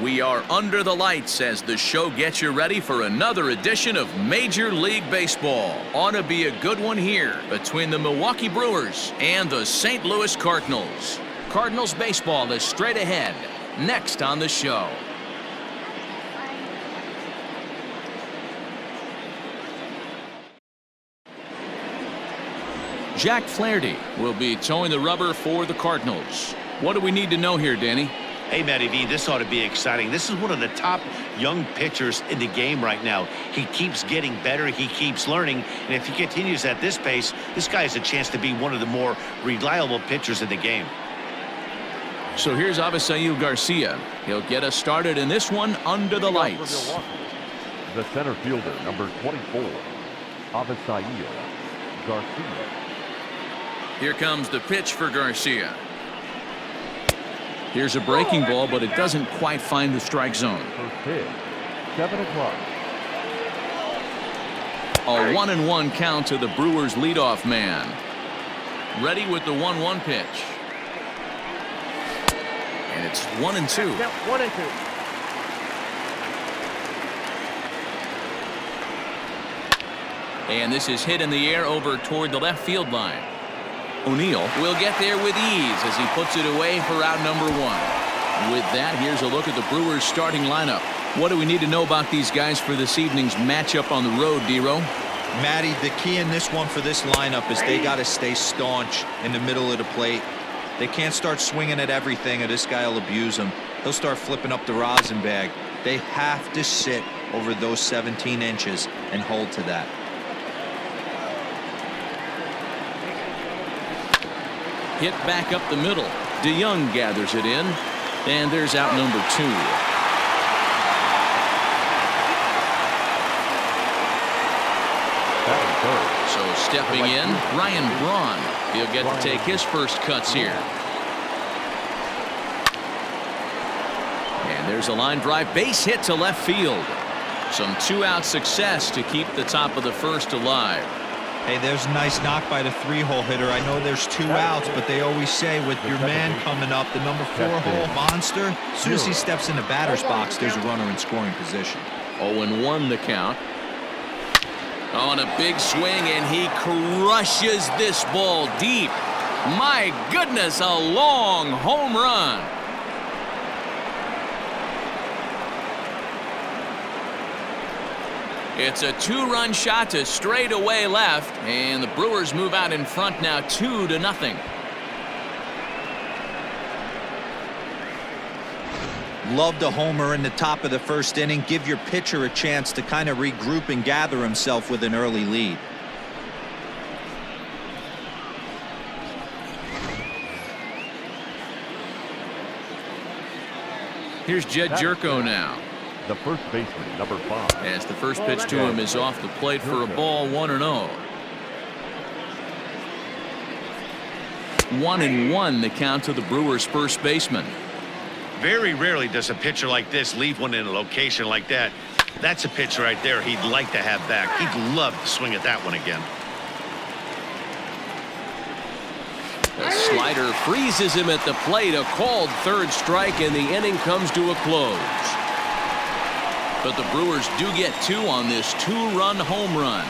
We are under the lights as the show gets you ready for another edition of Major League Baseball. Ought to be a good one here between the Milwaukee Brewers and the St. Louis Cardinals. Cardinals baseball is straight ahead. Next on the show. Jack Flaherty will be towing the rubber for the Cardinals. What do we need to know here, Danny? Hey, Matty V, this ought to be exciting. This is one of the top young pitchers in the game right now. He keeps getting better. He keeps learning. And if he continues at this pace, this guy has a chance to be one of the more reliable pitchers in the game. So here's Avisail Garcia. He'll get us started in this one under the lights. The center fielder, number 24, Avisail Garcia. Here comes the pitch for Garcia. Here's a breaking ball, but it doesn't quite find the strike zone. First pitch, 7 o'clock. A 1-1 count to the Brewers leadoff man. Ready with the 1-1 pitch. And it's 1-2. Yep, 1-2. And this is hit in the air over toward the left field line. O'Neill will get there with ease as he puts it away for out number 1. With that, here's a look at the Brewers starting lineup. What do we need to know about these guys for this evening's matchup on the road, D-Row? Matty, the key in this one for this lineup is they got to stay staunch in the middle of the plate. They can't start swinging at everything or this guy will abuse them. He'll start flipping up the rosin bag. They have to sit over those 17 inches and hold to that. Hit back up the middle. DeYoung gathers it in. And there's out number 2. So stepping in, Ryan Braun. He'll get to take his first cuts here. And there's a line drive base hit to left field. Some 2-out success to keep the top of the first alive. Hey, there's a nice knock by the 3-hole hitter. I know there's 2 outs, but they always say with your man coming up, the number 4-hole monster, as soon as he steps in the batter's box, there's a runner in scoring position. 0-1 the count. On a big swing, and he crushes this ball deep. My goodness, a long home run. It's a 2-run shot to straightaway left, and the Brewers move out in front now 2-0. Loved a homer in the top of the first inning. Give your pitcher a chance to kind of regroup and gather himself with an early lead. Here's Jed Jerko now. The first baseman, number 5. As the first pitch to him is off the plate for a ball, 1-0. 1-1 the count to the Brewers' first baseman. Very rarely does a pitcher like this leave one in a location like that. That's a pitch right there he'd like to have back. He'd love to swing at that one again. The slider freezes him at the plate. A called third strike, and the inning comes to a close. But the Brewers do get 2 on this 2-run home run.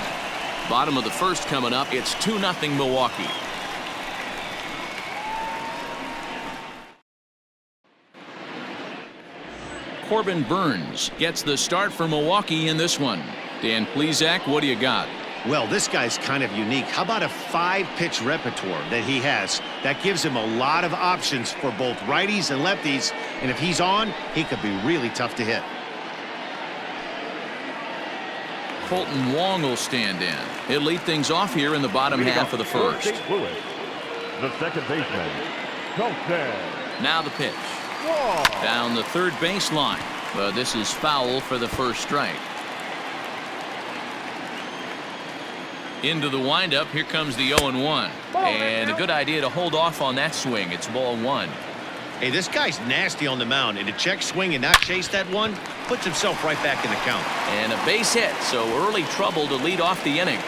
Bottom of the first coming up. It's 2-0 Milwaukee. Corbin Burns gets the start for Milwaukee in this one. Dan Plesac, what do you got? Well, this guy's kind of unique. How about a 5-pitch repertoire that he has? That gives him a lot of options for both righties and lefties. And if he's on, he could be really tough to hit. Colton Wong will stand in. He'll lead things off here in the bottom half of the first. The second baseman, Colton. Now the pitch. Down the third baseline. But this is foul for the first strike. Into the windup. Here comes the 0-1. And a good idea to hold off on that swing. It's ball 1. Hey, this guy's nasty on the mound, and to check swing and not chase that one puts himself right back in the count. And a base hit, so early trouble to lead off the inning.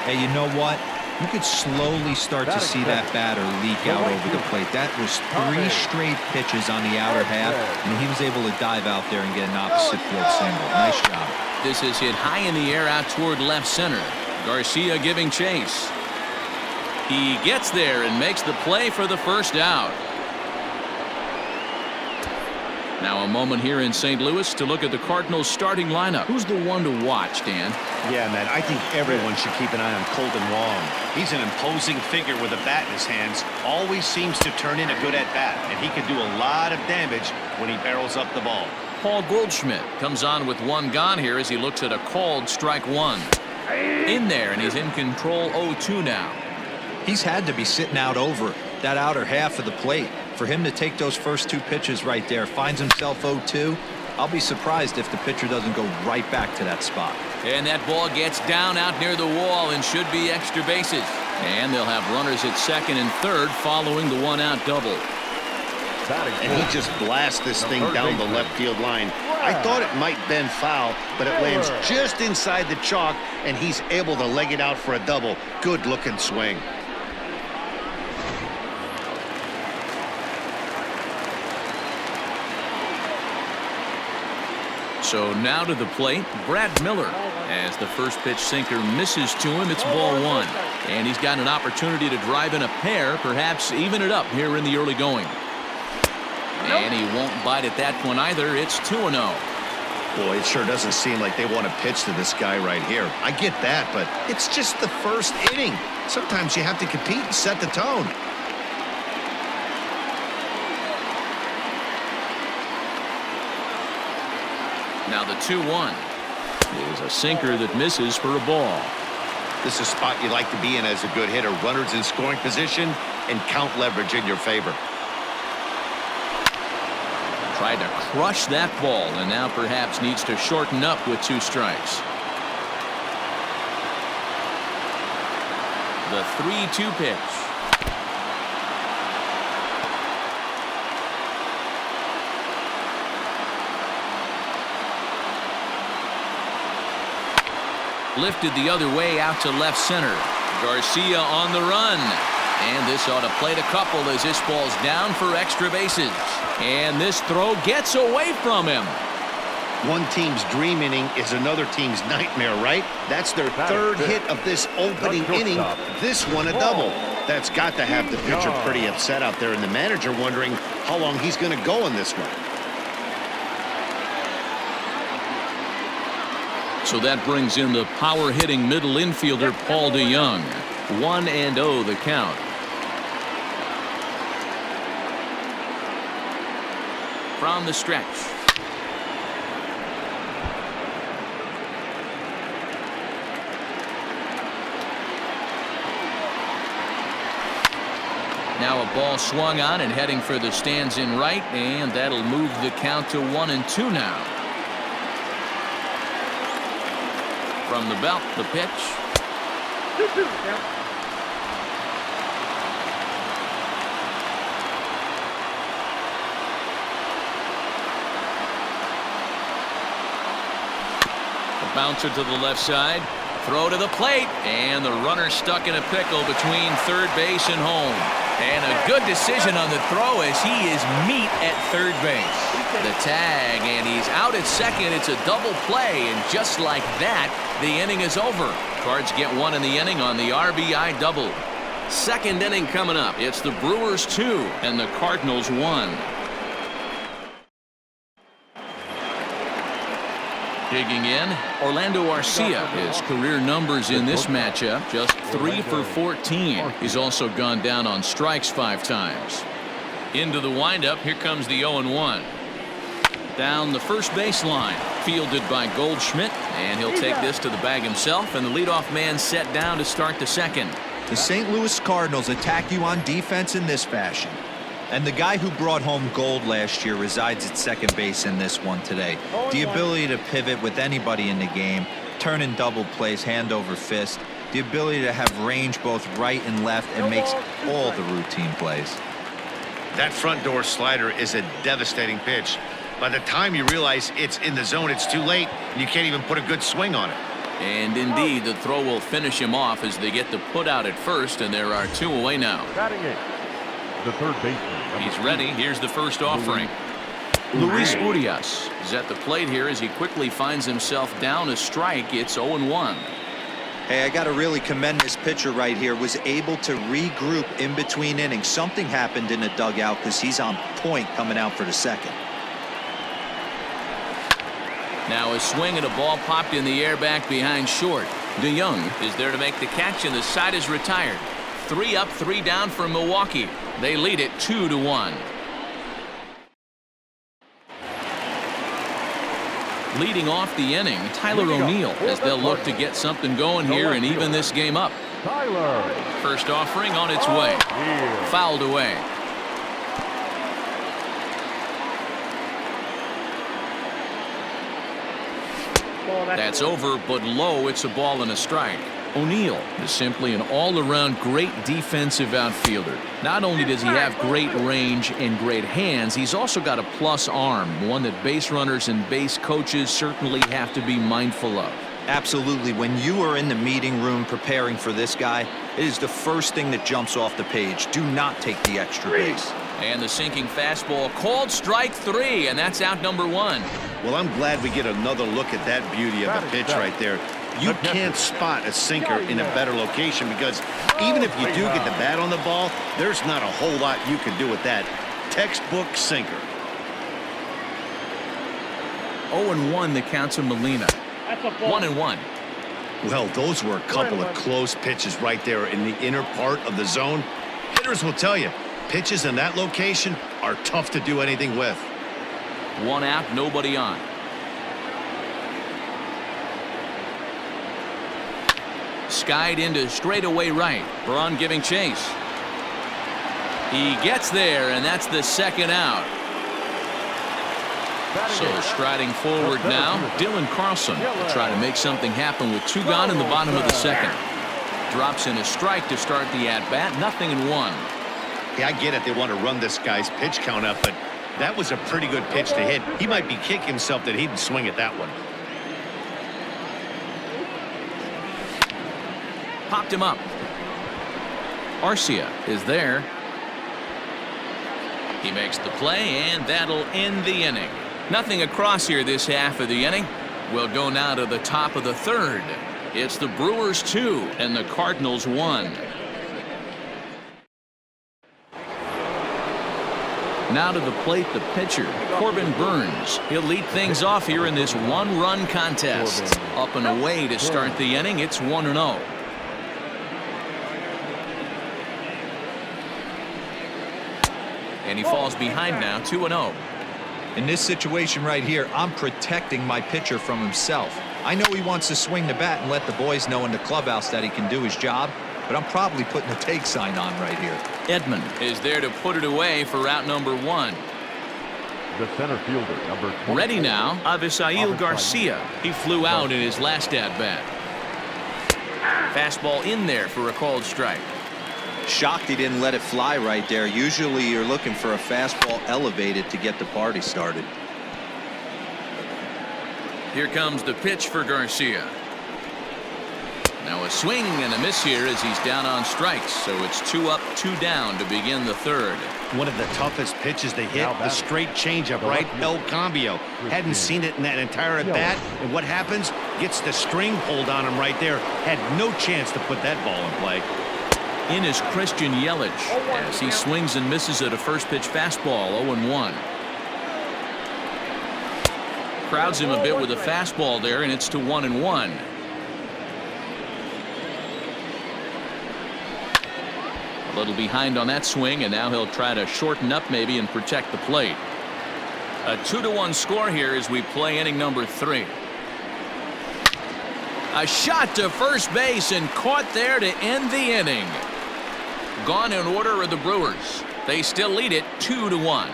Hey, you know what? You could slowly start to see that batter leak out over the plate. That was 3 straight pitches on the outer half, and he was able to dive out there and get an opposite field single. Nice job. This is hit high in the air out toward left center. Garcia giving chase. He gets there and makes the play for the first out. Now a moment here in St. Louis to look at the Cardinals starting lineup. Who's the one to watch, Dan? Yeah, man, I think everyone should keep an eye on Colton Wong. He's an imposing figure with a bat in his hands. Always seems to turn in a good at-bat, and he can do a lot of damage when he barrels up the ball. Paul Goldschmidt comes on with 1 gone here as he looks at a called strike 1. In there, and he's in control 0-2 now. He's had to be sitting out over that outer half of the plate. For him to take those first 2 pitches right there, finds himself 0-2. I'll be surprised if the pitcher doesn't go right back to that spot. And that ball gets down out near the wall and should be extra bases. And they'll have runners at second and third following the 1-out double. And he just blasts this thing down the left field line. I thought it might bend foul, but it lands just inside the chalk, and he's able to leg it out for a double. Good looking swing. So now to the plate, Brad Miller. As the first pitch sinker misses to him, it's ball 1. And he's got an opportunity to drive in a pair, perhaps even it up here in the early going. And he won't bite at that one either. It's 2-0. Boy, it sure doesn't seem like they want to pitch to this guy right here. I get that, but it's just the first inning. Sometimes you have to compete and set the tone. Now the 2-1 is a sinker that misses for a ball. This is a spot you like to be in as a good hitter. Runners in scoring position and count leverage in your favor. Tried to crush that ball and now perhaps needs to shorten up with 2 strikes. The 3-2 pitch. Lifted the other way out to left center. Garcia on the run. And this ought to plate a couple as this ball's down for extra bases. And this throw gets away from him. One team's dream inning is another team's nightmare, right? That's their 3rd hit of this opening inning. This one a double. That's got to have the pitcher pretty upset out there, and the manager wondering how long he's going to go in this one. So that brings in the power-hitting middle infielder Paul DeYoung. 1-0 the count. From the stretch. Now a ball swung on and heading for the stands in right, and that'll move the count to 1-2 now. From the belt, the pitch. A bouncer to the left side. Throw to the plate. And the runner stuck in a pickle between third base and home. And a good decision on the throw as he is meat at third base. The tag, and he's out at second. It's a double play, and just like that, the inning is over. Cards get 1 in the inning on the RBI double. Second inning coming up. It's the Brewers 2 and the Cardinals 1. Digging in, Orlando Arcia. His career numbers in this matchup, just 3 for 14. He's also gone down on strikes 5 times. Into the windup, here comes the 0-1. Down the first baseline, fielded by Goldschmidt, and he'll take this to the bag himself, and the leadoff man set down to start the second. The St. Louis Cardinals attack you on defense in this fashion. And the guy who brought home gold last year resides at second base in this one today. The ability to pivot with anybody in the game, turn in double plays, hand over fist, the ability to have range both right and left, and makes all the routine plays. That front door slider is a devastating pitch. By the time you realize it's in the zone, it's too late, and you can't even put a good swing on it. And indeed, the throw will finish him off as they get the put out at first, and there are 2 away now. Batting it, the third baseman. He's ready. Here's the first offering. Luis Urias is at the plate here as he quickly finds himself down a strike. It's 0-1. Hey, I got to really commend this pitcher right here. Was able to regroup in between innings. Something happened in the dugout because he's on point coming out for the second. Now a swing and a ball popped in the air back behind short. DeYoung is there to make the catch, and the side is retired. 3 up, 3 down for Milwaukee. They lead it 2-1. Leading off the inning, Tyler O'Neill, as they'll look to get something going here and even this game up. Tyler. First offering on its way. Fouled away. That's over, but low. It's a ball and a strike. O'Neill is simply an all-around great defensive outfielder. Not only does he have great range and great hands, he's also got a plus arm, one that base runners and base coaches certainly have to be mindful of. Absolutely. When you are in the meeting room preparing for this guy, it is the first thing that jumps off the page. Do not take the extra base. And the sinking fastball called strike 3, and that's out number 1. Well, I'm glad we get another look at that beauty of a pitch right there. You can't spot a sinker in a better location because even if you do get the bat on the ball, there's not a whole lot you can do with that. Textbook sinker. 0-1 the count to Molina. 1-1. Well, those were a couple of close pitches right there in the inner part of the zone. Hitters will tell you, pitches in that location are tough to do anything with. 1 out, nobody on. Skied into straightaway right. Braun giving chase. He gets there, and that's the second out. So striding forward now, Dylan Carlson will try to make something happen with 2 gone in the bottom of the second. Drops in a strike to start the at-bat. 0-1. Yeah, I get it. They want to run this guy's pitch count up, but that was a pretty good pitch to hit. He might be kicking himself that he didn't swing at that one. Popped him up. Arcia is there. He makes the play, and that'll end the inning. Nothing across here this half of the inning. We'll go now to the top of the third. It's the Brewers 2 and the Cardinals 1. Now to the plate, the pitcher, Corbin Burns. He'll lead things off here in this 1-run contest. Up and away to start the inning. It's 1-0. And he falls behind now, 2-0. In this situation right here, I'm protecting my pitcher from himself. I know he wants to swing the bat and let the boys know in the clubhouse that he can do his job, but I'm probably putting a take sign on right here. Edman is there to put it away for route number 1. The center fielder, number 20. Ready now, Avisail Garcia. He flew out in his last at-bat. Fastball in there for a called strike. Shocked he didn't let it fly right there. Usually you're looking for a fastball elevated to get the party started. Here comes the pitch for Garcia. Now a swing and a miss here as he's down on strikes. So it's 2 up, 2 down to begin the third. One of the toughest pitches they hit, the straight changeup, right? El Cambio. Hadn't seen it in that entire at-bat. And what happens? Gets the string pulled on him right there. Had no chance to put that ball in play. In is Christian Yelich as he swings and misses at a first pitch fastball. 0-1. Crowds him a bit with a fastball there, and it's to 1-1. A little behind on that swing, and now he'll try to shorten up maybe and protect the plate. A 2-1 score here as we play inning number 3. A shot to first base and caught there to end the inning. Gone in order are the Brewers. They still lead it 2-1.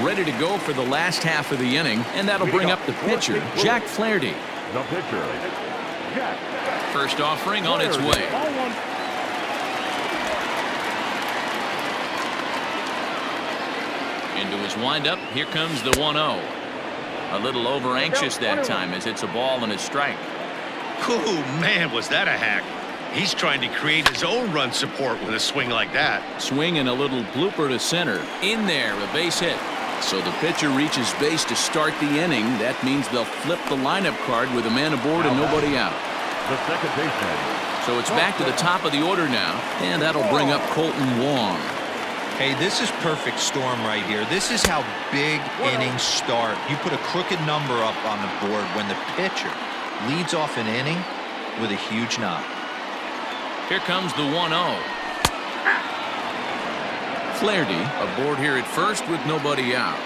Ready to go for the last half of the inning, and that'll bring up the pitcher, Jack Flaherty. The pitcher, Jack. First offering on its way. Into his windup. Here comes the 1-0. A little over anxious that time as it's a ball and a strike. Oh, man, was that a hack. He's trying to create his own run support with a swing like that. Swing and a little blooper to center. In there, a base hit. So the pitcher reaches base to start the inning. That means they'll flip the lineup card with a man aboard and nobody out. The second baseman. So it's back to the top of the order now, and that'll bring up Colton Wong. Hey, this is perfect storm right here. This is how big innings start. You put a crooked number up on the board when the pitcher leads off an inning with a huge knock. Here comes the 1-0. Flaherty aboard here at first with nobody out.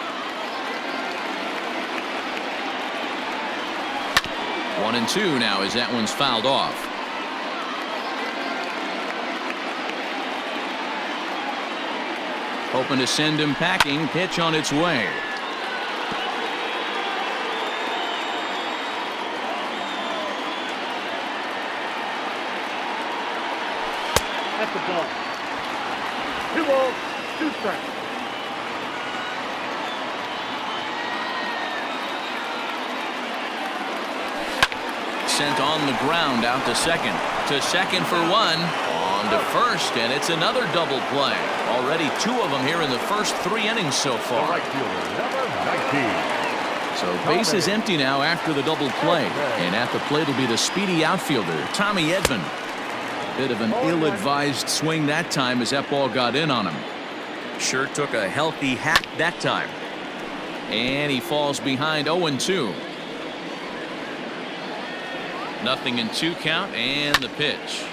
1-2 now as that one's fouled off. Hoping to send him packing. Pitch on its way. At the ball. 2 balls, 2 strikes. Sent on the ground out to second. To second for one. On to first, and it's another double play. Already 2 of them here in the first 3 innings so The far. right fielder, number 19. So base is empty now after the double play. And at the plate will be the speedy outfielder, Tommy Edman. Bit of an ill-advised swing that time as that ball got in on him. Sure took a healthy hack that time. And he falls behind 0-2. Nothing in 2 count, and the pitch.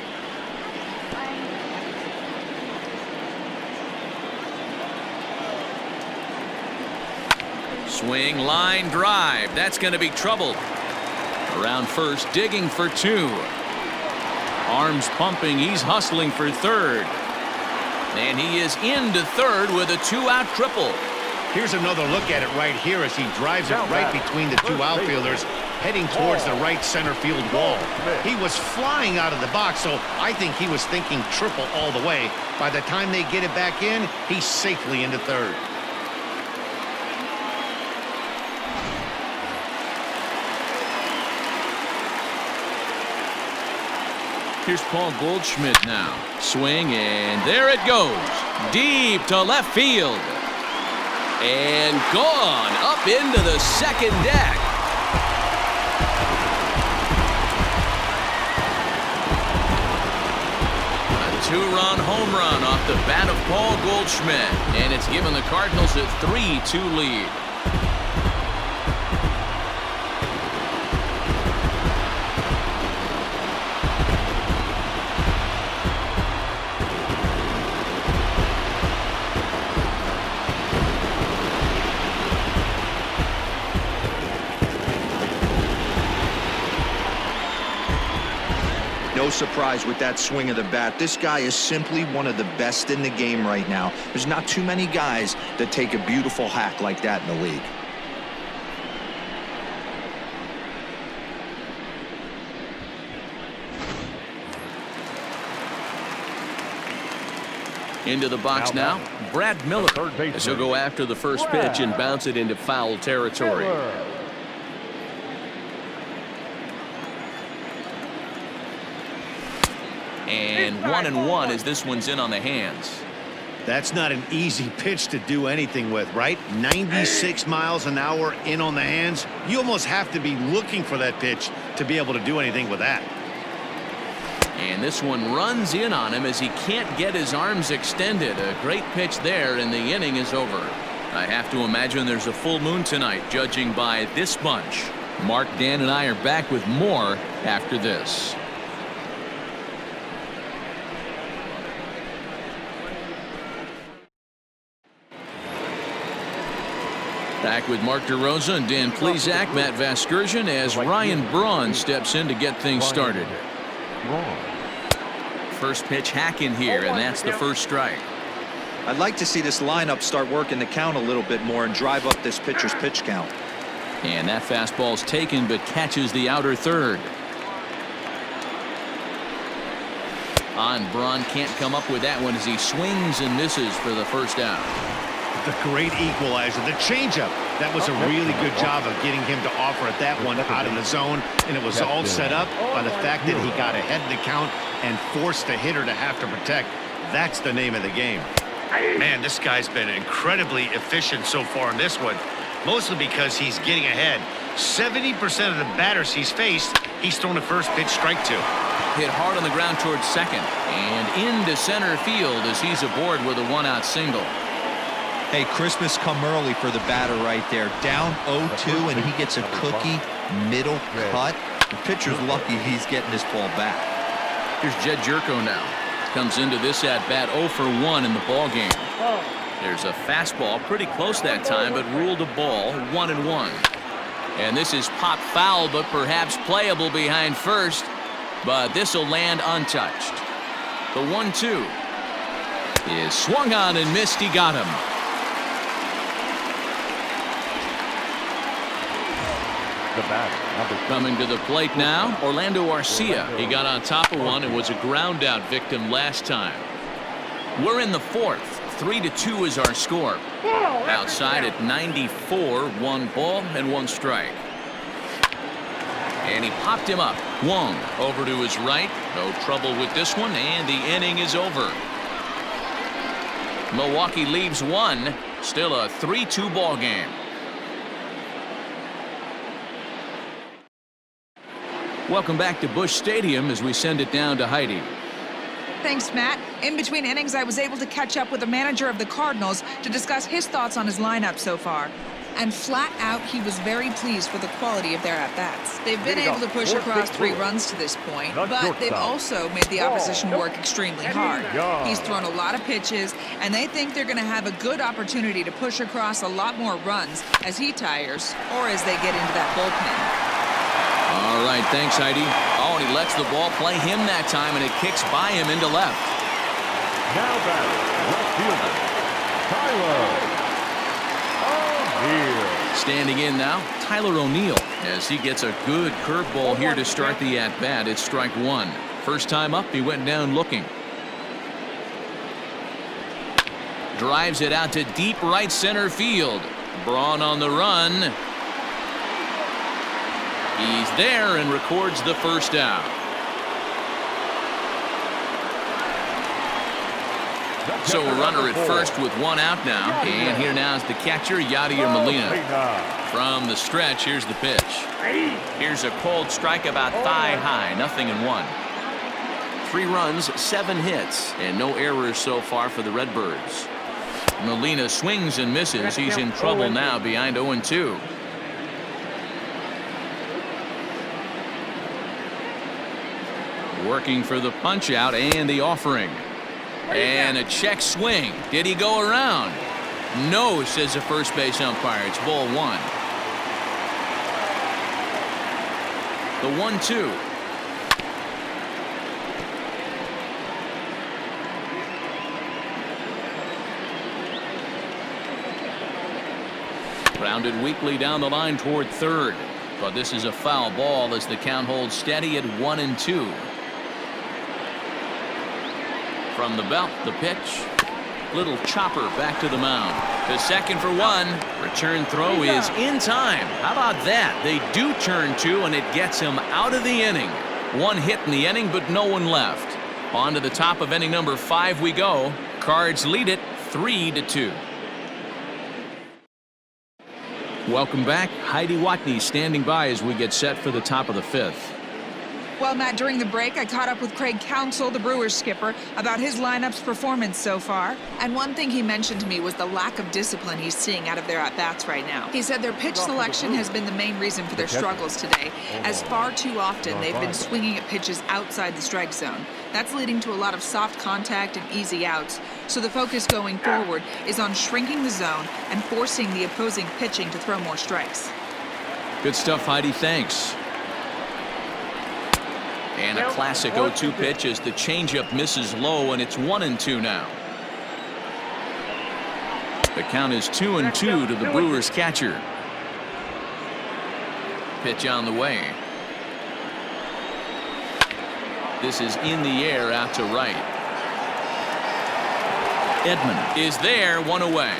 Swing, line drive. That's going to be trouble. Around first, digging for 2. Arms pumping. He's hustling for third. And he is into third with a 2-out triple. Here's another look at it right here as he drives it right between the 2 outfielders, heading towards the right center field wall. He was flying out of the box, so I think he was thinking triple all the way. By the time they get it back in, he's safely into third. Here's Paul Goldschmidt now. Swing, and there it goes. Deep to left field. And gone up into the second deck. A 2-run home run off the bat of Paul Goldschmidt. And it's given the Cardinals a 3-2 lead. No surprise with that swing of the bat. This guy is simply one of the best in the game right now. There's not too many guys that take a beautiful hack like that in the league. Into the box now, Brad Miller, as he'll go after the first pitch and bounce it into foul territory. And 1-1 as this one's in on the hands. That's not an easy pitch to do anything with, right? 96 miles an hour in on the hands. You almost have to be looking for that pitch to be able to do anything with that. And this one runs in on him as he can't get his arms extended. A great pitch there, and the inning is over. I have to imagine there's a full moon tonight, judging by this bunch. Mark, Dan, and I are back with more after this. Back with Mark DeRosa and Dan Plesac, Matt Vasgersian, as Ryan Braun steps in to get things started. First pitch hack in here, and that's the first strike. I'd like to see this lineup start working the count a little bit more and drive up this pitcher's pitch count. And that fastball's taken, but catches the outer third. On Braun can't come up with that one as he swings and misses for the first out. The great equalizer, the changeup. That was a really good job of getting him to offer at that one out of the zone, and it was all set up by the fact that he got ahead in the count and forced the hitter to have to protect. That's the name of the game. Man, this guy's been incredibly efficient so far in this one, mostly because he's getting ahead. 70% of the batters he's faced, he's thrown a first pitch strike to. Hit hard on the ground towards second and into center field as he's aboard with a one-out single. Hey, Christmas come early for the batter right there. Down 0-2, and he gets a cookie middle cut. The pitcher's lucky he's getting this ball back. Here's Jed Jerko now. Comes into this at-bat 0 for 1 in the ball game. There's a fastball pretty close that time, but ruled a ball 1-1. And this is pop foul, but perhaps playable behind first. But this will land untouched. The 1-2 is swung on and missed. He got him. Coming to the plate now, Orlando Arcia. He got on top of one and was a ground out victim last time. We're in the fourth. 3-2 is our score. Outside at 94, 1 ball and 1 strike. And he popped him up. Wong over to his right. No trouble with this one, and the inning is over. Milwaukee leaves 1. Still a 3-2 ball game. Welcome back to Busch Stadium as we send it down to Heidi. Thanks, Matt. In between innings, I was able to catch up with the manager of the Cardinals to discuss his thoughts on his lineup so far. And flat out, he was very pleased with the quality of their at-bats. They've been able to push across 3 runs to this point, but they've also made the opposition work extremely hard. He's thrown a lot of pitches, and they think they're going to have a good opportunity to push across a lot more runs as he tires or as they get into that bullpen. All right, thanks, Heidi. Oh, and he lets the ball play him that time, and it kicks by him into left. Now batting, left fielder, Tyler O'Neill. Standing in now, Tyler O'Neill, as he gets a good curveball here to start the at-bat. It's strike 1. First time up, he went down looking. Drives it out to deep right center field. Braun on the run. He's there and records the first out. So a runner at first with 1 out now. And here now is the catcher, Yadier Molina. From the stretch, here's the pitch. Here's a cold strike about thigh high, 0-1. 3 runs, 7 hits, and no errors so far for the Redbirds. Molina swings and misses. He's in trouble now behind 0-2. Working for the punch out and the offering. And a check swing. Did he go around? No, says the first base umpire. It's ball 1. The 1-2. Grounded weakly down the line toward third. But this is a foul ball as the count holds steady at 1-2. From the belt, the pitch. Little chopper back to the mound. To second for 1. Return throw is in time. How about that? They do turn 2, and it gets him out of the inning. 1 hit in the inning, but no one left. On to the top of inning number 5 we go. Cards lead it 3-2. Welcome back. Heidi Watney standing by as we get set for the top of the 5th. Well, Matt, during the break, I caught up with Craig Counsell, the Brewers skipper, about his lineup's performance so far. And one thing he mentioned to me was the lack of discipline he's seeing out of their at-bats right now. He said their pitch selection has been the main reason for their struggles today, as far too often they've been swinging at pitches outside the strike zone. That's leading to a lot of soft contact and easy outs. So the focus going forward is on shrinking the zone and forcing the opposing pitching to throw more strikes. Good stuff, Heidi. Thanks. And a classic 0-2 pitch as the changeup misses low, and it's 1-2 now. The count is 2-2 to the Brewers catcher. Pitch on the way. This is in the air out to right. Edman is there, 1 away.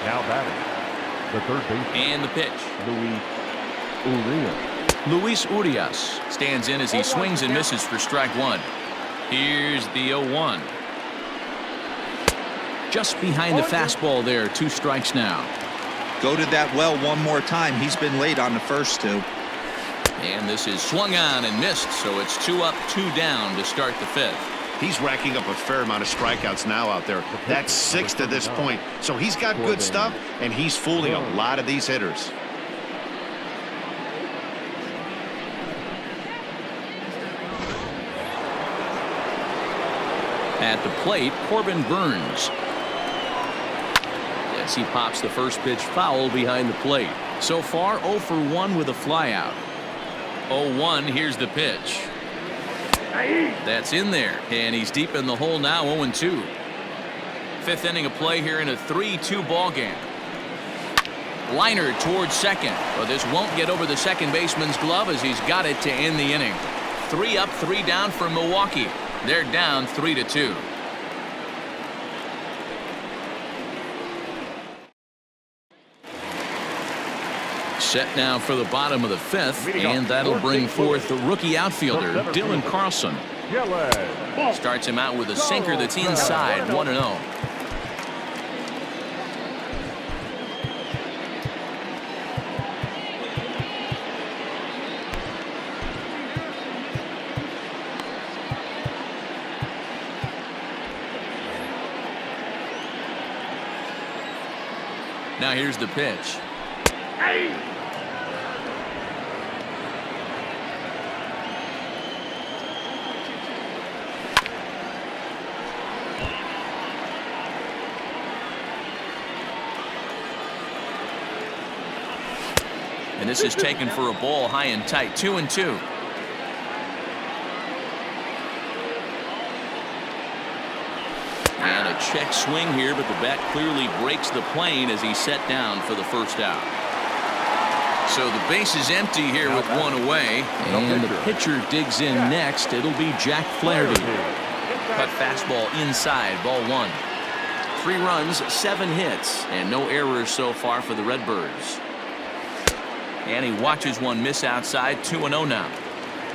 Now batting, the third baseman. And the pitch. Luis Urias. Luis Urias stands in as he swings and misses for strike one. Here's the 0-1. Just behind the fastball there. 2 strikes now. Go to that well one more time. He's been late on the first 2. And this is swung on and missed, so it's 2 up, 2 down to start the 5th. He's racking up a fair amount of strikeouts now out there. That's 6 to this point. So he's got good stuff, and he's fooling a lot of these hitters. At the plate, Corbin Burns. As he pops the first pitch foul behind the plate. So far, 0 for 1 with a flyout. 0-1, here's the pitch. That's in there, and he's deep in the hole now, 0-2. 5th inning of play here in a 3-2 ball game. Liner towards second, but this won't get over the second baseman's glove as he's got it to end the inning. 3 up, 3 down for Milwaukee. They're down 3-2. Set now for the bottom of the 5th, and that'll bring forth the rookie outfielder, Dylan Carlson. Starts him out with a sinker that's inside, 1-0. Now here's the pitch. And this is taken for a ball high and tight, 2-2. And a check swing here, but the bat clearly breaks the plane as he's set down for the first out. So the base is empty here with 1 away, and the pitcher digs in next. It'll be Jack Flaherty. Cut fastball inside, ball 1. 3 runs, 7 hits, and no errors so far for the Redbirds. And he watches one miss outside, 2-0 now.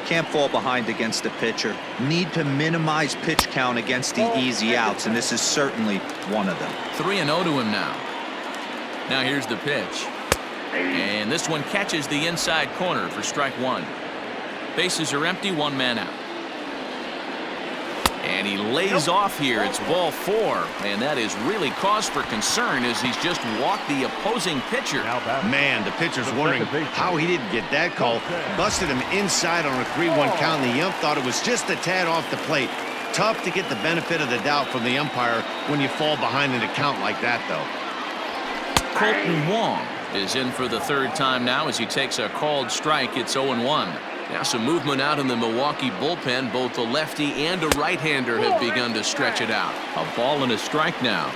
Can't fall behind against the pitcher. Need to minimize pitch count against the easy outs, and this is certainly one of them. 3-0 to him now. Now here's the pitch. And this one catches the inside corner for strike 1. Bases are empty, 1 man out. And he lays off here. It's ball 4. And that is really cause for concern as he's just walked the opposing pitcher. Man, the pitcher's wondering how he didn't get that call. Busted him inside on a 3-1 count, and the ump thought it was just a tad off the plate. Tough to get the benefit of the doubt from the umpire when you fall behind in a count like that, though. Colton Wong is in for the 3rd time now as he takes a called strike. It's 0-1. Now some movement out in the Milwaukee bullpen. Both a lefty and a right-hander have begun to stretch it out. A ball and a strike now.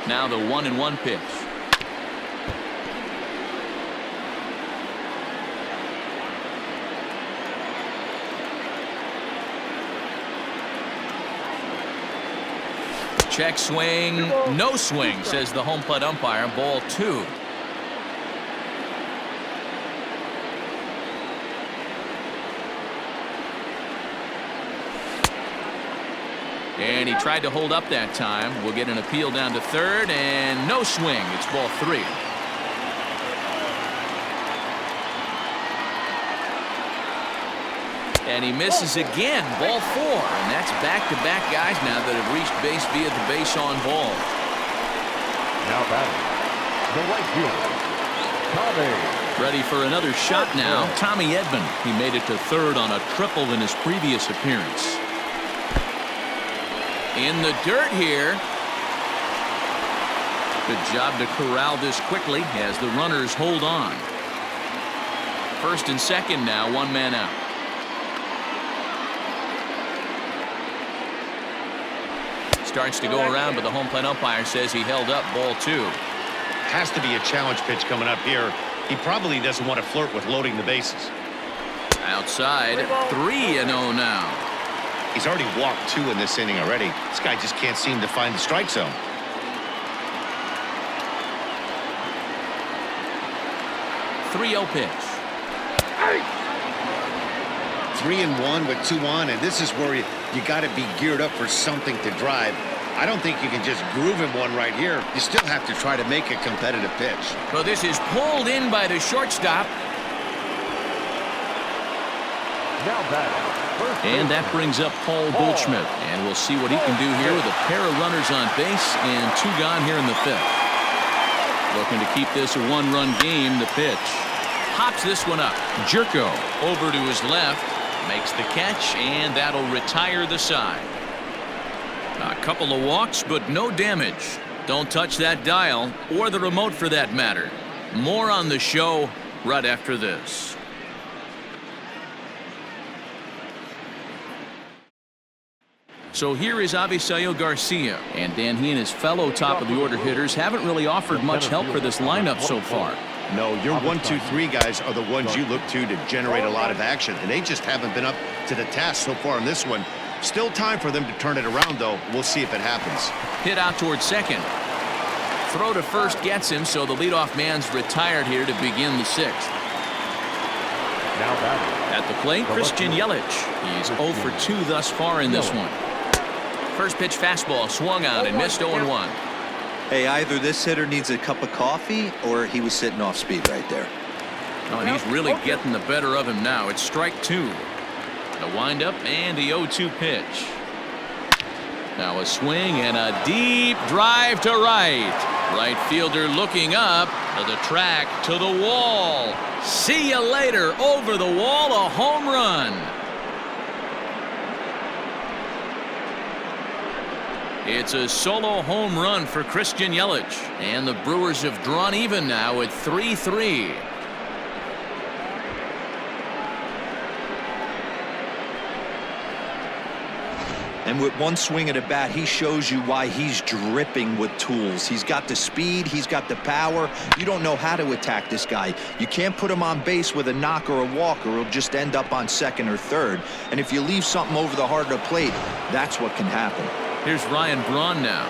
Now the 1-1 pitch. Check swing, no swing, says the home plate umpire. Ball 2. And he tried to hold up that time. We'll get an appeal down to 3rd, and no swing. It's ball 3. And he misses again, ball 4. And that's back-to-back guys now that have reached base via the base on ball. Now batting, the right fielder, Tommy. Ready for another shot now, Tommy Edman. He made it to 3rd on a triple in his previous appearance. In the dirt here. Good job to corral this quickly as the runners hold on. 1st and 2nd now, 1 man out. Starts to go around, but the home plate umpire says he held up, ball 2. Has to be a challenge pitch coming up here. He probably doesn't want to flirt with loading the bases. Outside, 3-0 now. He's already walked 2 in this inning already. This guy just can't seem to find the strike zone. Three-0 pitch. 3-1 with 2 on, and this is where you got to be geared up for something to drive. I don't think you can just groove him one right here. You still have to try to make a competitive pitch. Well, this is pulled in by the shortstop. Now batting. And that brings up Paul Goldschmidt. And we'll see what he can do here with a pair of runners on base and 2 gone here in the 5th. Looking to keep this a 1-run game. The pitch. Hops this one up. Jerko over to his left. Makes the catch, and that'll retire the side. A couple of walks, but no damage. Don't touch that dial, or the remote for that matter. More on the show right after this. So here is Avisail Garcia, and Dan, he and his fellow top-of-the-order hitters haven't really offered much help for this lineup so far. No, your 1, 2, 3 guys are the ones you look to generate a lot of action, and they just haven't been up to the task so far in this one. Still time for them to turn it around, though. We'll see if it happens. Hit out towards second. Throw to first gets him, so the leadoff man's retired here to begin the 6th. Now batting. At the plate, Christian Yelich. He's 0 for 2 thus far in this one. First pitch fastball swung on and missed 0-1. Hey, either this hitter needs a cup of coffee or he was sitting off speed right there. Oh, and he's really getting the better of him now. It's strike 2. The windup and the 0-2 pitch. Now a swing and a deep drive to right. Right fielder looking up to the track, to the wall. See you later. Over the wall, a home run. It's a solo home run for Christian Yelich, and the Brewers have drawn even now at 3-3. And with one swing of the bat, he shows you why he's dripping with tools. He's got the speed, he's got the power. You don't know how to attack this guy. You can't put him on base with a knock or a walk, or he'll just end up on second or third. And if you leave something over the heart of the plate, that's what can happen. Here's Ryan Braun now.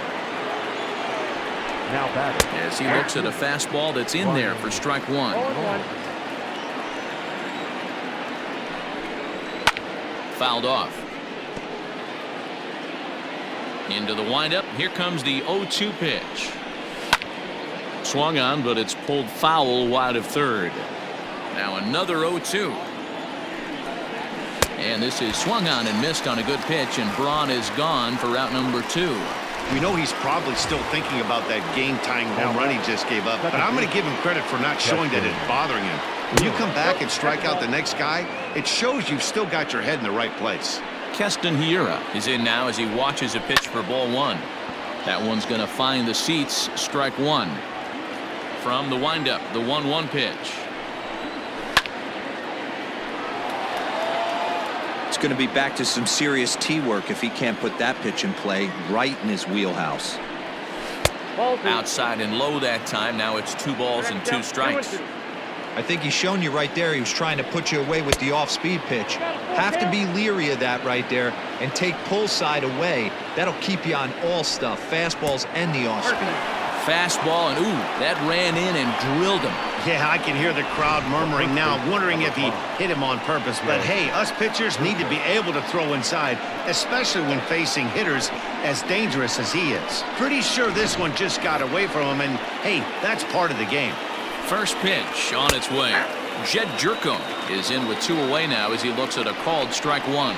Now batting. As he looks at a fastball that's in there for strike 1. Fouled off. Into the windup. Here comes the 0-2 pitch. Swung on, but it's pulled foul wide of third. Now another 0-2. And this is swung on and missed on a good pitch, and Braun is gone for route number 2. We know he's probably still thinking about that game-tying home run he just gave up, but I'm going to give him credit for not showing that it's bothering him. When you come back and strike out the next guy, it shows you've still got your head in the right place. Keston Hiura is in now as he watches a pitch for ball 1. That one's going to find the seats. Strike 1. From the windup, the 1-1 pitch. It's going to be back to some serious tee work if he can't put that pitch in play right in his wheelhouse. Outside and low that time. Now it's 2 balls and 2 strikes. I think he's shown you right there. He was trying to put you away with the off-speed pitch. Have to be leery of that right there and take pull side away. That'll keep you on all stuff, fastballs and the off-speed. Fastball, and ooh, that ran in and drilled him. Yeah, I can hear the crowd murmuring now, wondering if he hit him on purpose. But hey, us pitchers need to be able to throw inside, especially when facing hitters as dangerous as he is. Pretty sure this one just got away from him, and hey, that's part of the game. First pitch on its way. Jed Jerko is in with 2 away now as he looks at a called strike 1.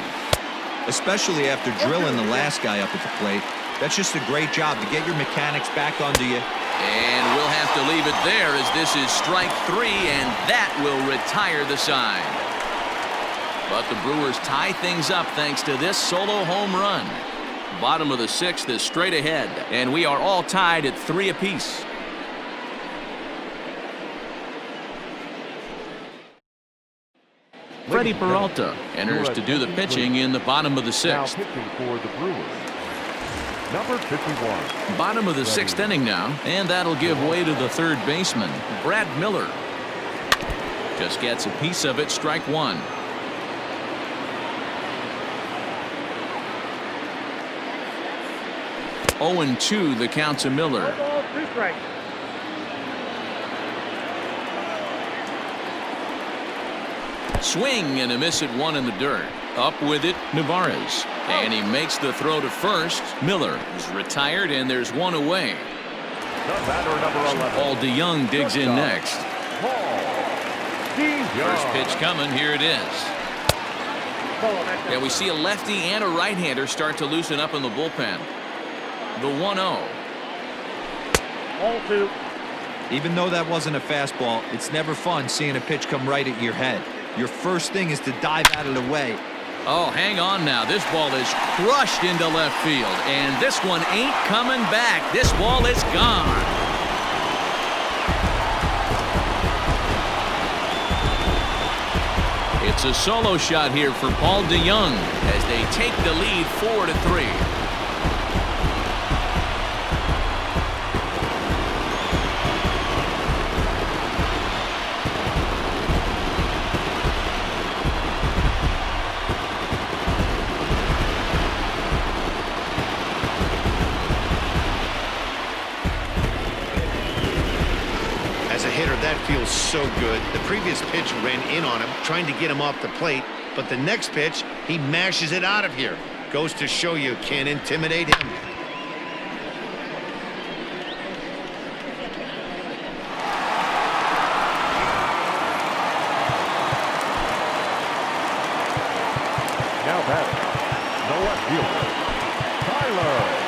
Especially after drilling the last guy up at the plate. That's just a great job to get your mechanics back under you. And we'll have to leave it there as this is strike 3, and that will retire the side. But the Brewers tie things up thanks to this solo home run. Bottom of the 6th is straight ahead, and we are all tied at 3 apiece. Freddie Peralta enters to do the pitching in the bottom of the 6th. Pitching for the Brewers, number 51. Bottom of the 6th inning now, and that'll give way to the third baseman, Brad Miller. Just gets a piece of it, strike 1. 0-2 the count to Miller. Swing and a miss at one in the dirt. Up with it, Navarez. And he makes the throw to first. Miller is retired, and there's one away. Paul DeYoung digs in next. First pitch coming. Here it is. Yeah, we see a lefty and a right-hander start to loosen up in the bullpen. The 1-0. Even though that wasn't a fastball, it's never fun seeing a pitch come right at your head. Your first thing is to dive out of the way. Oh, hang on now. This ball is crushed into left field, and this one ain't coming back. This ball is gone. It's a solo shot here for Paul DeYoung as they take the lead 4-3. That feels so good. The previous pitch ran in on him, trying to get him off the plate, but the next pitch, he mashes it out of here. Goes to show you can't intimidate him. Now batting, the left fielder, Tyler.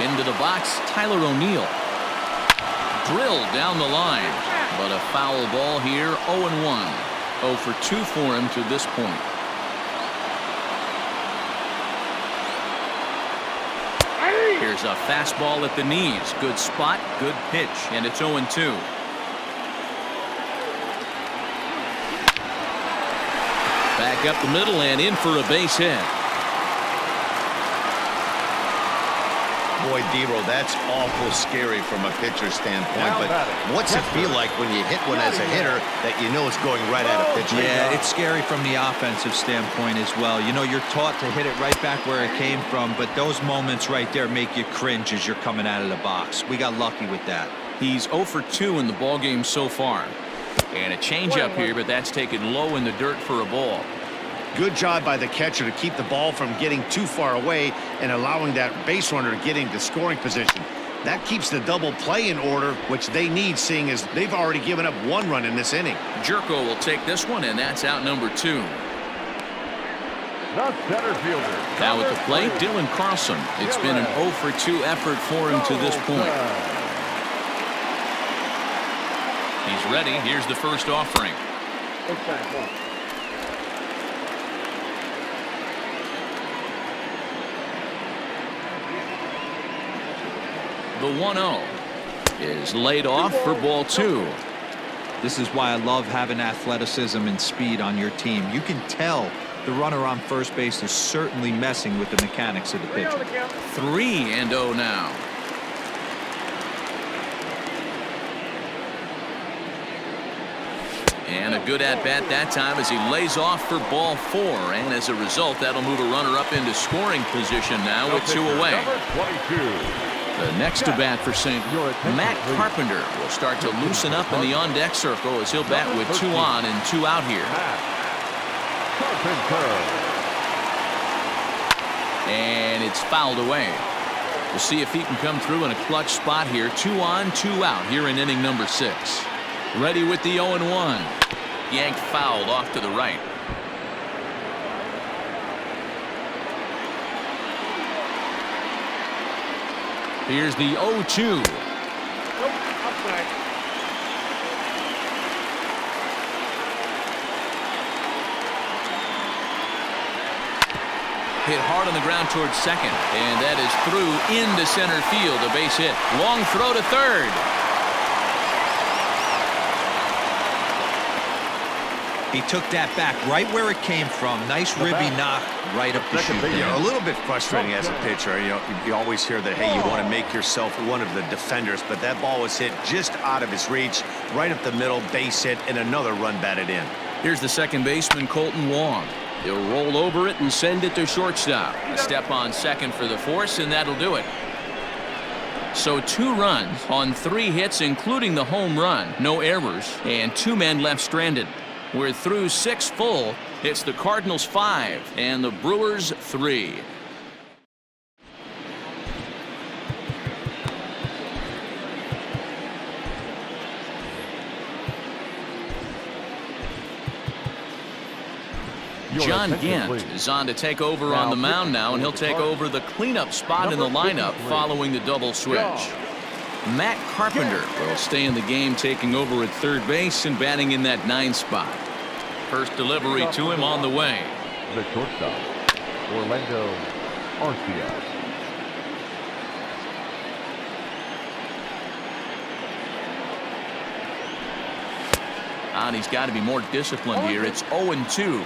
Into the box, Tyler O'Neill. Drilled down the line, but a foul ball here. 0-1. 0 for 2 for him to this point. Here's a fastball at the knees. Good spot, good pitch, and it's 0-2. Back up the middle and in for a base hit. Boy, Dero, that's awful scary from a pitcher's standpoint, but what's it feel like when you hit one as a hitter that you know it's going right at a pitcher? Yeah, it's scary from the offensive standpoint as well. You know, you're taught to hit it right back where it came from, but those moments right there make you cringe as you're coming out of the box. We got lucky with that. He's 0 for 2 in the ballgame so far. And a changeup here, but that's taken low in the dirt for a ball. Good job by the catcher to keep the ball from getting too far away and allowing that base runner to get into scoring position. That keeps the double play in order, which they need, seeing as they've already given up 1 run in this inning. Jerko will take this one, and that's out number 2. The center fielder. Now at the plate, Dylan Carlson. It's been an 0 for 2 effort for him to this point. He's ready. Here's the first offering. The 1-0 is laid off for ball 2. This is why I love having athleticism and speed on your team. You can tell the runner on first base is certainly messing with the mechanics of the pitcher. 3-0 now. And a good at-bat that time as he lays off for ball 4. And as a result, that'll move a runner up into scoring position now with 2 away. The next to bat for St. Matt Carpenter will start to loosen up in the on-deck circle as he'll bat with 2 on and 2 out here. And it's fouled away. We'll see if he can come through in a clutch spot here. 2 on, 2 out here in inning number 6. Ready with the 0-1. Yanked fouled off to the right. Here's the 0-2. Hit hard on the ground towards second, and that is through into center field. A base hit. Long throw to third. He took that back right where it came from. Nice ribby knock right up the chute. A little bit frustrating as a pitcher. You always hear that, hey, you want to make yourself one of the defenders, but that ball was hit just out of his reach, right up the middle, base hit, and another run batted in. Here's the second baseman, Colton Wong. He'll roll over it and send it to shortstop. A step on second for the force, and that'll do it. So 2 runs on 3 hits, including the home run. No errors, and 2 men left stranded. We're through 6 full. It's the Cardinals 5 and the Brewers 3. John Gant is on to take over on the mound now, and he'll take over the cleanup spot in the lineup following the double switch. Matt Carpenter will stay in the game, taking over at third base and batting in that 9 spot. First delivery to him on the way. The shortstop, Orlando Arcia. And he's got to be more disciplined here. It's 0-2.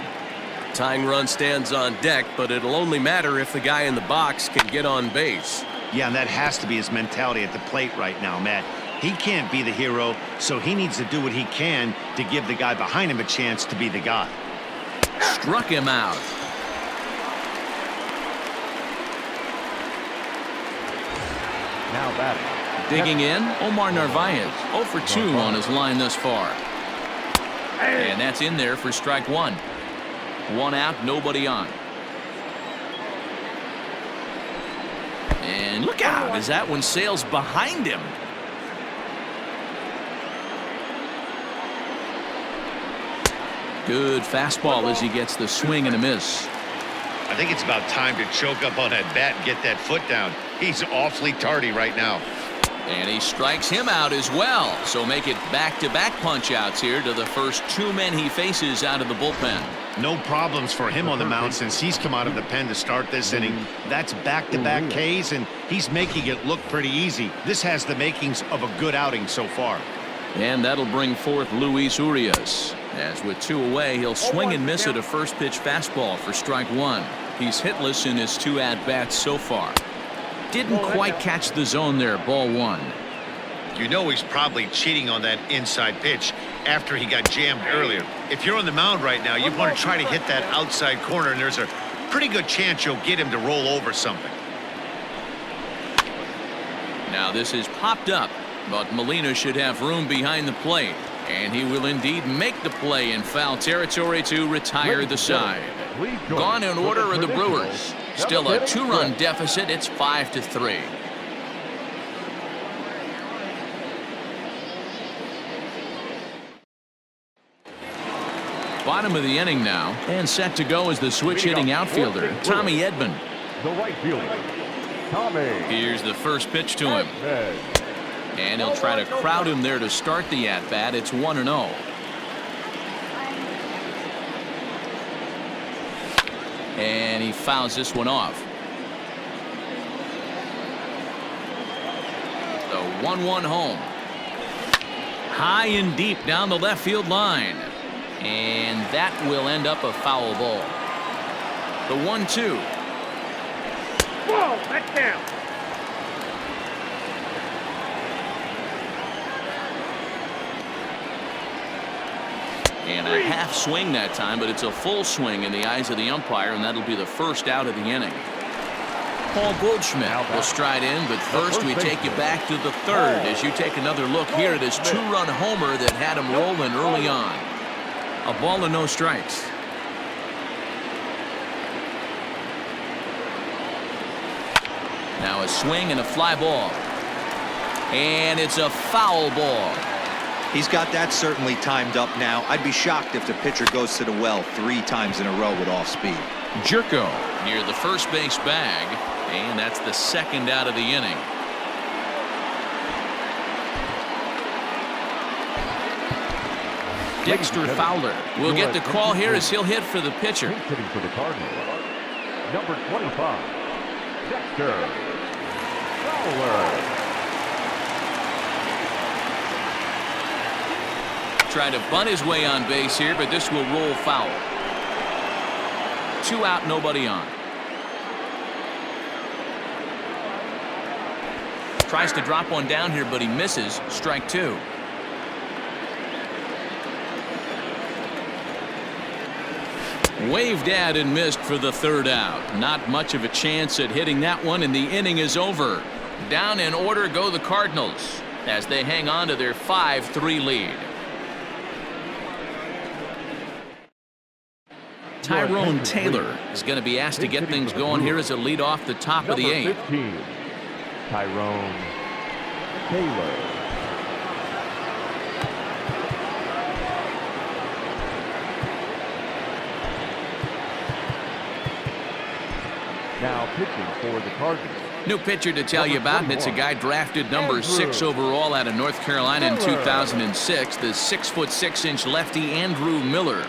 Tying run stands on deck, but it'll only matter if the guy in the box can get on base. Yeah, and that has to be his mentality at the plate right now, Matt. He can't be the hero, so he needs to do what he can to give the guy behind him a chance to be the guy. Struck him out. Now batting. Digging in, Omar Narvaez, 0 for 2 on his line thus far. And that's in there for strike 1. 1 out, nobody on. And look out as that one sails behind him. Good fastball as he gets the swing and a miss. I think it's about time to choke up on that bat and get that foot down. He's awfully tardy right now. And he strikes him out as well. So make it back-to-back punch-outs here to the first 2 men he faces out of the bullpen. No problems for him on the mound since he's come out of the pen to start this inning. That's back-to-back Ks, and he's making it look pretty easy. This has the makings of a good outing so far. And that'll bring forth Luis Urias. As with 2 away, he'll swing and miss at a first pitch fastball for strike 1. He's hitless in his 2 at-bats so far. Didn't quite catch the zone there. Ball 1. You know he's probably cheating on that inside pitch after he got jammed earlier. If you're on the mound right now, you want to try to hit that outside corner, and there's a pretty good chance you'll get him to roll over something. Now this is popped up, but Molina should have room behind the plate. And he will indeed make the play in foul territory to retire the side. Gone in order are the Brewers. Still a 2-run deficit. It's 5-3. Bottom of the inning now, and set to go is the switch-hitting outfielder, Tommy Edman. The right fielder, Tommy. Here's the first pitch to him. And he'll try to crowd him there to start the at-bat. It's 1-0. And he fouls this one off. The 1-1 home. High and deep down the left field line. And that will end up a foul ball. The 1-2. Whoa, that's down. And a half swing that time, but it's a full swing in the eyes of the umpire, and that'll be the first out of the inning. Paul Goldschmidt will stride in, but first we take you back to the 3rd as you take another look here at his 2-run homer that had him rolling early on. A ball and no strikes. Now a swing and a fly ball. And it's a foul ball. He's got that certainly timed up now. I'd be shocked if the pitcher goes to the well 3 times in a row with off speed. Jerko near the first base bag, and that's the 2nd out of the inning. Dexter Fowler will get the call here as he'll hit for the pitcher. Hitting for the Cardinals, number 25, Dexter Fowler. Trying to bunt his way on base here, but this will roll foul. 2 out, nobody on. Tries to drop one down here, but he misses. Strike 2. Waved at and missed for the third out. Not much of a chance at hitting that one, and the inning is over. Down in order go the Cardinals as they hang on to their 5-3 lead. Tyrone Taylor is going to be asked to get things going here as a lead off the top of the eighth. 15, Tyrone Taylor. Now pitching for the Cardinals. New pitcher to tell you about, and it's a guy drafted number 6 overall out of North Carolina in 2006, the 6'6" lefty Andrew Miller.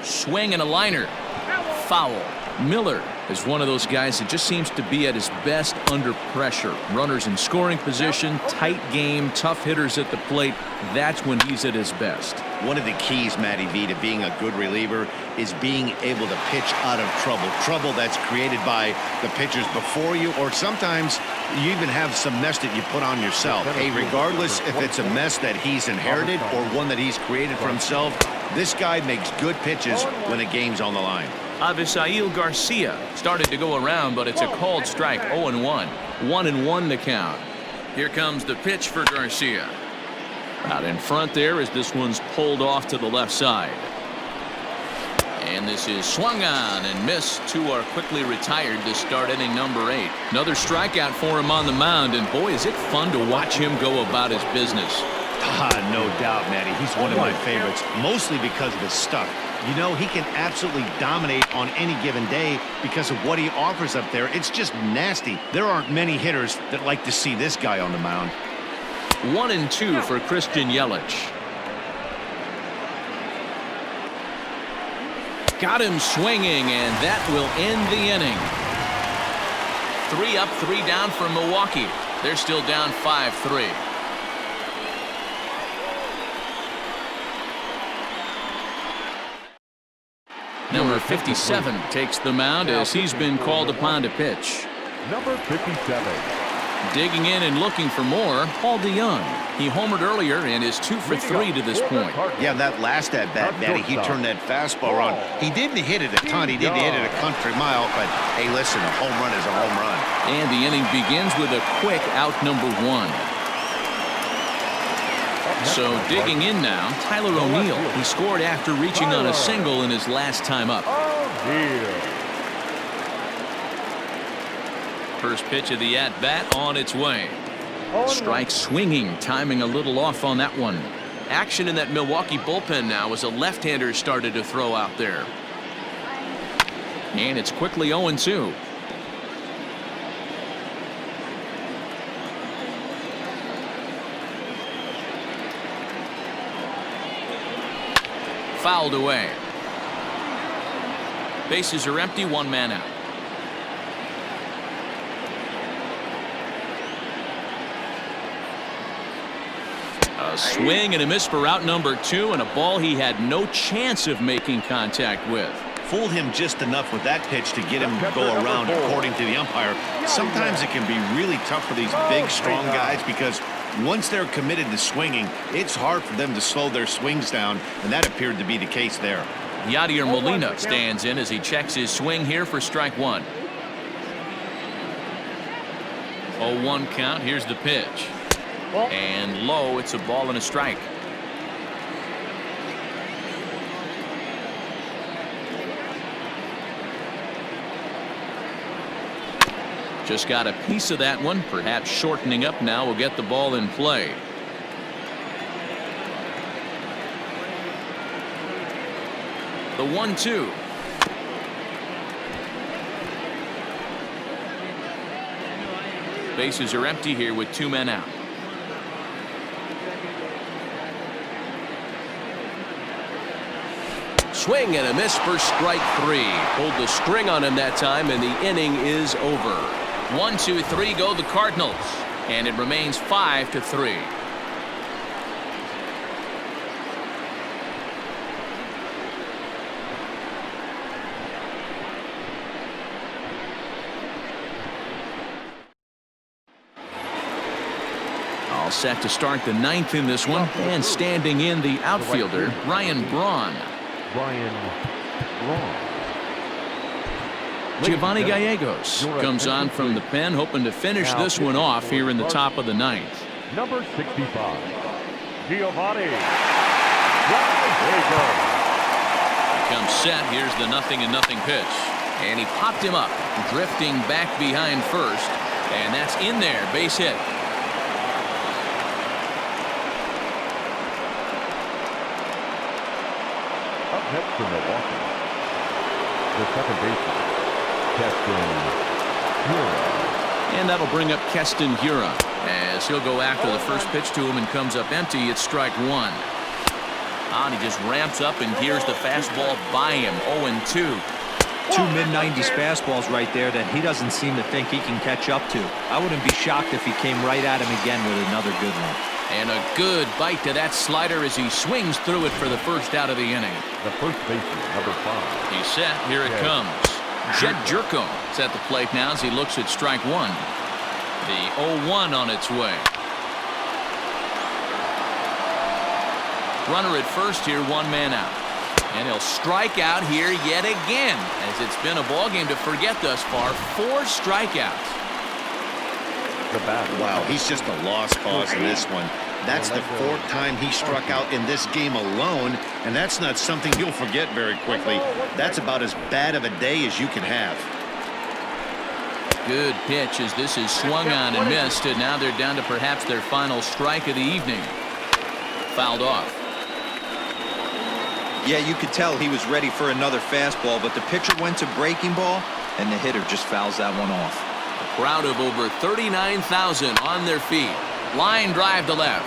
Swing and a liner. Foul. Miller is one of those guys that just seems to be at his best under pressure. Runners in scoring position, tight game, tough hitters at the plate. That's when he's at his best. One of the keys, Matty V, to being a good reliever is being able to pitch out of trouble. Trouble that's created by the pitchers before you, or sometimes you even have some mess that you put on yourself. Hey, regardless if it's a mess that he's inherited or one that he's created for himself, this guy makes good pitches when the game's on the line. Avisail Garcia started to go around, but it's a called strike. 0-1. 1-1 the count. Here comes the pitch for Garcia. Out in front there as this one's pulled off to the left side. And this is swung on and missed. Two are quickly retired to start inning number 8. Another strikeout for him on the mound, and boy, is it fun to watch him go about his business. No doubt, Matty. He's one of my favorites, mostly because of his stuff. You know, he can absolutely dominate on any given day because of what he offers up there. It's just nasty. There aren't many hitters that like to see this guy on the mound. 1-2 for Christian Yelich. Got him swinging, and that will end the inning. 3 up, 3 down for Milwaukee. They're still down 5-3. Number 57 takes the mound as he's been called upon to pitch. Number 57. Digging in and looking for more, Paul DeYoung. He homered earlier and is 2 for 3 to this point. Yeah, that last at bat, Matty, he turned that fastball around. He didn't hit it a ton. He didn't hit it a country mile, but hey, listen, a home run is a home run. And the inning begins with a quick out number 1. So digging in now, Tyler O'Neill. He scored after reaching on a single in his last time up. First pitch of the at-bat on its way. Strike swinging, timing a little off on that one. Action in that Milwaukee bullpen now as a left-hander started to throw out there. And it's quickly 0-2. Fouled away. Bases are empty, 1 man out. A swing and a miss for out number 2, and a ball he had no chance of making contact with. Fooled him just enough with that pitch to get him to go around, according to the umpire. Sometimes it can be really tough for these big, strong guys because once they're committed to swinging, it's hard for them to slow their swings down, and that appeared to be the case there. Yadier Molina stands in as he checks his swing here for strike 1. 0-1 count. Here's the pitch. And low, it's a ball and a strike. Just got a piece of that one, perhaps shortening up now will get the ball in play. The 1-2. Bases are empty here with 2 men out. Swing and a miss for strike 3. Pulled the string on him that time, and the inning is over. 1, 2, 3 go the Cardinals, and it remains 5-3. All set to start the ninth in this one, and standing in the outfielder, Ryan Braun. Giovanni Gallegos comes on from the pen, hoping to finish this one off here in the top of the ninth. Number 65, Giovanni Gallegos. Comes set. Here's the 0-0 pitch, and he popped him up, drifting back behind first, and that's in there. Base hit. Up next for Milwaukee, the second baseman, Keston Hiura. And that'll bring up Keston Hiura as he'll go after the first pitch to him and comes up empty. It's strike one. And he just ramps up, and here's the fastball by him. 0-2. Two mid-90s fastballs right there that he doesn't seem to think he can catch up to. I wouldn't be shocked if he came right at him again with another good one. And a good bite to that slider as he swings through it for the first out of the inning. The first baseman, number 5. He's set. Here it comes. Jed Jerko is at the plate now as he looks at strike one. The 0-1 on its way. Runner at first here, one man out. And he'll strike out here yet again, as it's been a ball game to forget thus far. 4 strikeouts. Wow, he's just a lost cause in this one. That's the 4th time he struck out in this game alone, and that's not something you'll forget very quickly. That's about as bad of a day as you can have. Good pitch as this is swung on and missed, and now they're down to perhaps their final strike of the evening. Fouled off. Yeah, you could tell he was ready for another fastball, but the pitcher went to breaking ball, and the hitter just fouls that one off. A crowd of over 39,000 on their feet. Line drive to left.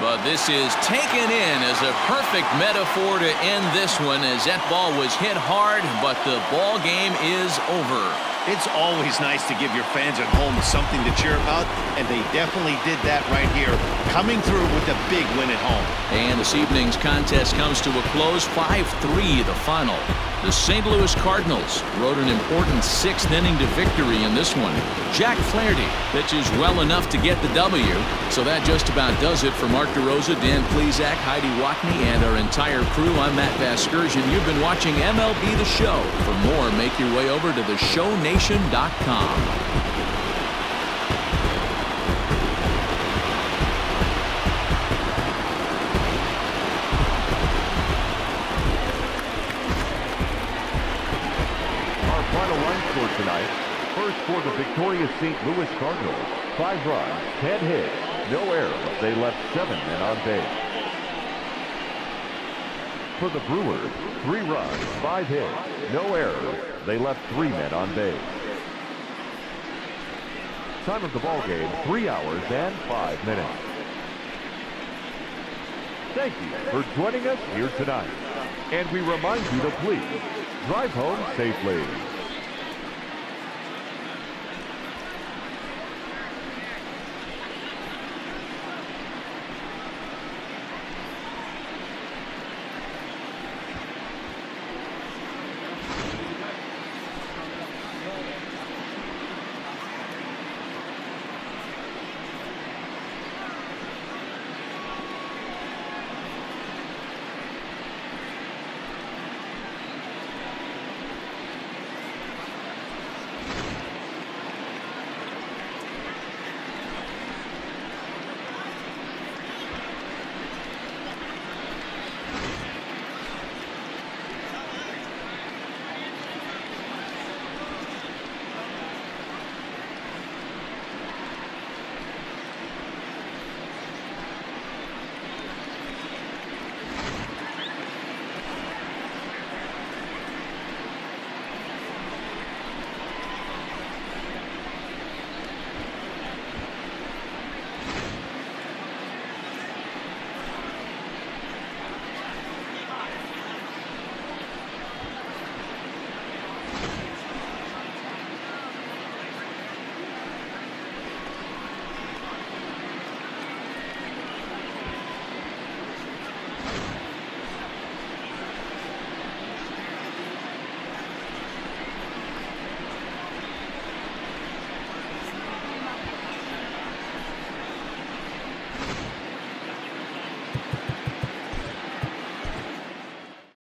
But this is taken in as a perfect metaphor to end this one, as that ball was hit hard, but the ball game is over. It's always nice to give your fans at home something to cheer about, and they definitely did that right here, coming through with a big win at home. And this evening's contest comes to a close, 5-3 the final. The St. Louis Cardinals rode an important 6th inning to victory in this one. Jack Flaherty pitches well enough to get the W, so that just about does it for Mark DeRosa, Dan Plesac, Heidi Watney, and our entire crew. I'm Matt Vasgersian. You've been watching MLB The Show. For more, make your way over to theshownation.com. Tonight, first for the victorious St. Louis Cardinals, 5 runs, 10 hits, no errors. They left 7 men on base. For the Brewers, 3 runs, 5 hits, no errors. They left 3 men on base. Time of the ball game, 3 hours and 5 minutes. Thank you for joining us here tonight. And we remind you to please drive home safely.